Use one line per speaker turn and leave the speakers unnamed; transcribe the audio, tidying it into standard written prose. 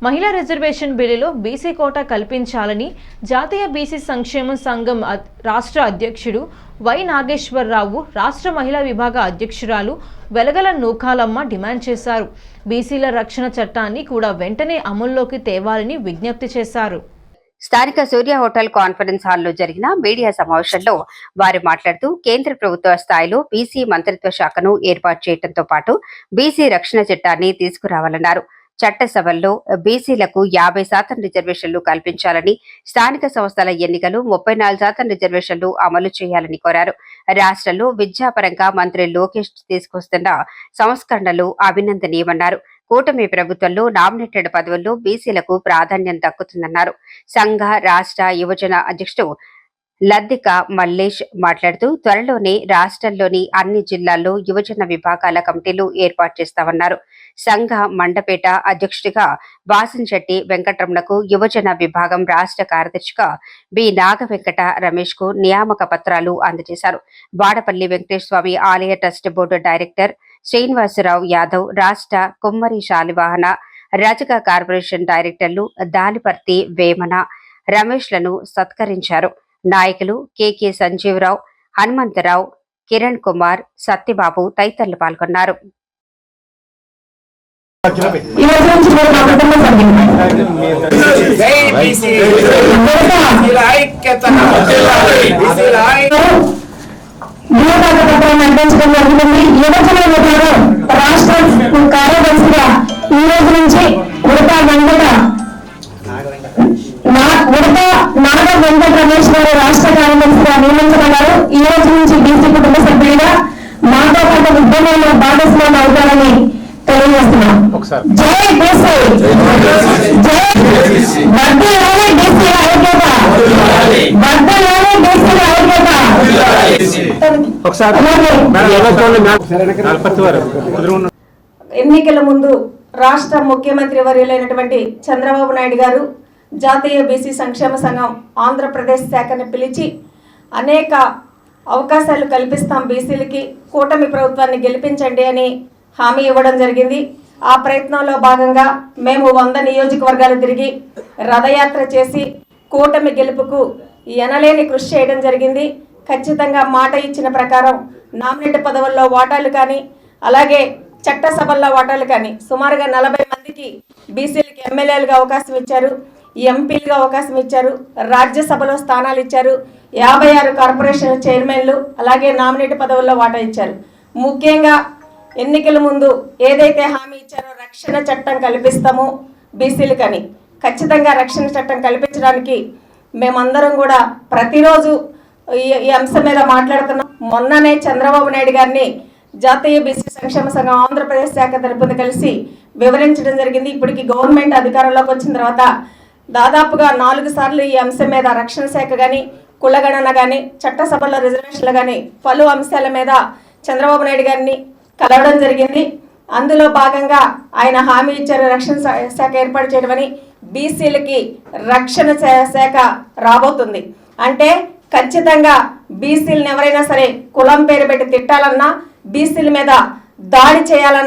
మహిళా రిజర్వేషన్ బిల్లులో BC quota కల్పించాలని జాతీయ బీసీ సంక్షేమ సంఘం రాష్ట్ర అధ్యక్షుడు వై నాగేశ్వరరావు, రాష్ట్ర మహిళా విభాగ అధ్యక్షురాలు వెలగల నూకాలమ్మ డిమాండ్ చేశారు. బీసీల రక్షణ చట్టాన్ని కూడా వెంటనే అమల్లోకి తేవాలని విజ్ఞప్తి చేశారు.
స్థానిక సూర్య హోటల్ కాన్ఫరెన్స్ హాల్లో జరిగిన మీడియా సమావేశంలో వారు మాట్లాడుతూ కేంద్ర ప్రభుత్వ స్థాయిలో బీసీ మంత్రిత్వ శాఖను ఏర్పాటు చేయడంతో పాటు బీసీ రక్షణ చట్టాన్ని తీసుకురావాలన్నారు. చట్టసభల్లో బీసీలకు 50% రిజర్వేషన్లు కల్పించాలని, స్థానిక సంస్థల ఎన్నికలు 34% రిజర్వేషన్లు అమలు చేయాలని కోరారు. రాష్ట్రంలో విద్యాపరంగా మంత్రి లోకేష్ తీసుకొస్తున్న సంస్కరణలు అభినందనీయమన్నారు. కూటమి ప్రభుత్వంలో నామినేటెడ్ పదవుల్లో బీసీలకు ప్రాధాన్యం దక్కుతుందన్నారు. సంఘ రాష్ట్ర యువజన అధ్యక్షుడు లద్దిక మల్లేష్ మాట్లాడుతూ త్వరలోనే రాష్ట్రంలోని అన్ని జిల్లాల్లో యువజన విభాగాల కమిటీలు ఏర్పాటు చేస్తామన్నారు. సంఘ మండపేట అధ్యక్షుడిగా వాసంశెట్టి వెంకటరమణకు, యువజన విభాగం రాష్ట్ర కార్యదర్శిగా బి నాగవెంకట రమేష్ కు నియామక పత్రాలు అందజేశారు. వాడపల్లి వెంకటేశ్వర ఆలయ trust board director Srinivasarao Yadav, రాష్ట్ర కుమ్మరి శాలివాహన రజక కార్పొరేషన్ డైరెక్టర్లు దాలిపర్తి వేమన రమేష్లను సత్కరించారు. నాయకులు కెకే సంజీవరావు, హనుమంతరావు, కిరణ్ కుమార్, సత్యబాబు తదితరులు పాల్గొన్నారు.
రాష్ట్ర కార్యదర్శిగా ఈ రోజు నుంచి ఉడతా నాగ వెంకట రమేష్ గారు రాష్ట్ర కార్యదర్శిగా నియమించబడ్డారు. ఈ రోజు నుంచి బీసీ కుటుంబ సభ్యుడిగా మాతో పాటు ఉద్యమంలో భాగస్వామి అవుతారని తెలియజేస్తున్నాం. జై బీసీ, వర్ధిల్లాలి బీసీల ఐక్యత, వర్ధిల్లాలి బీసీల ఐక్యత.
ఎన్నికల ముందు రాష్ట్ర ముఖ్యమంత్రి వర్యులైనటువంటి చంద్రబాబు నాయుడు గారు జాతీయ బీసీ సంక్షేమ సంఘం ఆంధ్రప్రదేశ్ శాఖను పిలిచి అనేక అవకాశాలు కల్పిస్తాం బీసీలకి, కూటమి ప్రభుత్వాన్ని గెలిపించండి అని హామీ ఇవ్వడం జరిగింది. ఆ ప్రయత్నంలో భాగంగా మేము 100 నియోజకవర్గాలు తిరిగి రథయాత్ర చేసి కూటమి గెలుపుకు ఎనలేని కృషి చేయడం జరిగింది. ఖచ్చితంగా మాట ఇచ్చిన ప్రకారం నామినేట్ పదవుల్లో వాటాలు కానీ, అలాగే చట్టసభల్లో వాటాలు కానీ సుమారుగా 40 మందికి బీసీలకి ఎమ్మెల్యేలుగా అవకాశం ఇచ్చారు, ఎంపీలుగా అవకాశం ఇచ్చారు, రాజ్యసభలో స్థానాలు ఇచ్చారు, 56 కార్పొరేషన్ చైర్మన్లు, అలాగే నామినేట్ పదవుల్లో వాటా ఇచ్చారు. ముఖ్యంగా ఎన్నికల ముందు ఏదైతే హామీ ఇచ్చారో రక్షణ చట్టం కల్పిస్తాము బీసీలకని, ఖచ్చితంగా రక్షణ చట్టం కల్పించడానికి మేమందరం కూడా ప్రతిరోజు ఈ అంశం మీద మాట్లాడుతున్నాం. మొన్ననే చంద్రబాబు నాయుడు గారిని జాతీయ బీసీ సంక్షేమ సంఘం ఆంధ్రప్రదేశ్ శాఖ తరపున కలిసి వివరించడం జరిగింది. ఇప్పటికి గవర్నమెంట్ అధికారంలోకి వచ్చిన తర్వాత దాదాపుగా 4 సార్లు ఈ అంశం మీద రక్షణ శాఖ కానీ, కులగణన కానీ, చట్టసభల్లో రిజర్వేషన్లు కానీ పలు అంశాల మీద చంద్రబాబు నాయుడు గారిని కలవడం జరిగింది. అందులో భాగంగా ఆయన హామీ ఇచ్చారు రక్షణ శాఖ ఏర్పాటు చేయడమని. బీసీలకి రక్షణ శాఖ రాబోతుంది అంటే ఖచ్చితంగా బీసీలను ఎవరైనా సరే కులం పేరు పెట్టి తిట్టాలన్నా, బీసీల మీద దాడి చేయాలన్నా